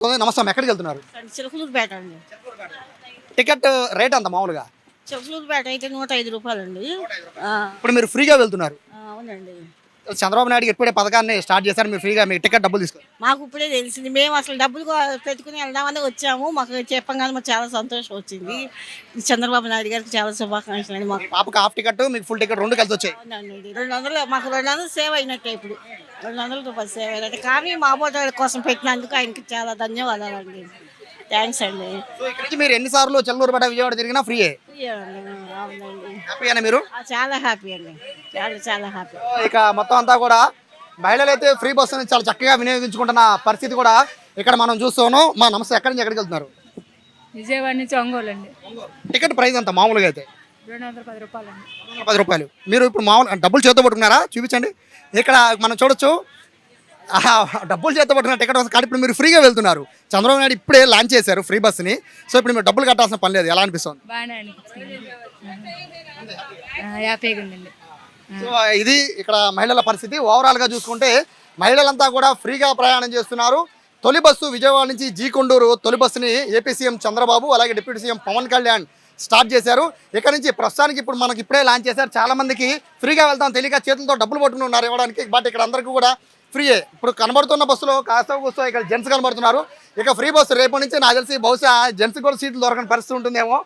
నమస్తే అమ్మ, ఎక్కడికి వెళ్తున్నారు? చిలకలూరుపేట అండి. టికెట్ రేట్ అంత మామూలుగా చిలకలూరుపేట అయితే 105 రూపాయలండి. ఇప్పుడు మీరు ఫ్రీగా వెళ్తున్నారు. అవునండి. చంద్రబాబు నాయుడు ఇప్పుడే పథకాన్ని స్టార్ట్ చేశారు, మీరు ఫ్రీగా మీ టికెట్ డబ్బులు తీసుకోండి. మాకు ఇప్పుడే తెలిసింది. మేము అసలు డబ్బులు పెట్టుకుని వెళ్దామని వచ్చాము. మాకు చెప్పంగానే మాకు చాలా సంతోషం వచ్చింది. చంద్రబాబు నాయుడు గారికి చాలా శుభాకాంక్షలు అండి. మాకు పాపకు హాఫ్ టికెట్, మీకు ఫుల్ టికెట్ రెండు కలిసి వచ్చాయి. అవునండి. 200 మాకు 200 సేవ్ అయినట్టే ఇప్పుడు. 200 రూపాయలు సేవ్ అయినట్టే. కానీ మా బోట కోసం పెట్టినందుకు ఆయనకి చాలా ధన్యవాదాలండి. థ్యాంక్స్ అండి. సో ఇక్కడ నుంచి మీరు ఎన్నిసార్లు చెల్లూరుపేట విజయవాడ తిరిగినా ఫ్రీయే. అవునండి. హ్యాపీయేనా మీరు? చాలా హ్యాపీ అండి. చాలా చాలా హ్యాపీ. ఇక మొత్తం అంతా కూడా మహిళలు అయితే ఫ్రీ బస్సుని చాలా చక్కగా వినియోగించుకుంటున్న పరిస్థితి కూడా ఇక్కడ మనం చూస్తున్నాం. మా నమస్తే, ఎక్కడి నుంచి ఎక్కడికి వెళ్తున్నారు? విజయవాడ నుంచి ఒంగోలు అండి. టికెట్ ప్రైస్ అంత మామూలుగా అయితే 210 రూపాయలండి. 10 రూపాయలు. మీరు ఇప్పుడు మామూలు డబ్బులు చేతితో పట్టుకున్నారా? చూపించండి. ఇక్కడ మనం చూడొచ్చు, డబ్బులు చేతితో పట్టుకున్న టికెట్ వస్తుంది. కానీ ఇప్పుడు మీరు ఫ్రీగా వెళ్తున్నారు. చంద్రబాబు నాయుడు ఇప్పుడే లాంచ్ చేశారు ఫ్రీ బస్సుని. సో ఇప్పుడు మీరు డబ్బులు కట్టాల్సిన పని లేదు. ఎలా అనిపిస్తుంది? బాగానే అనిపించింది. హ్యాపీగా ఉందండి. సో ఇది ఇక్కడ మహిళల పరిస్థితి. ఓవరాల్గా చూసుకుంటే మహిళలంతా కూడా ఫ్రీగా ప్రయాణం చేస్తున్నారు. తొలి బస్సు విజయవాడ నుంచి కొండూరు తొలి బస్సుని ఏపీ సీఎం చంద్రబాబు అలాగే deputy CM Pawan Kalyan start చేశారు. ఇక్కడ నుంచి ప్రస్తుతానికి ఇప్పుడు మనకి ఇప్పుడే లాంచ్ చేశారు. చాలా మందికి ఫ్రీగా వెళ్తాం తెలియక చేతులతో డబ్బులు పట్టుకుని ఉన్నారు ఇవ్వడానికి. బట్ ఇక్కడ అందరికీ కూడా ఫ్రీయే. ఇప్పుడు కనబడుతున్న బస్సులో కాస్త కూస్తో ఇక్కడ జెంట్స్ కనబడుతున్నారు. ఇక ఫ్రీ బస్సు రేపటి నుంచి నాకు తెలిసి బహుశా జెంట్స్ కూడా సీట్లు దొరకని పరిస్థితి ఉంటుందేమో.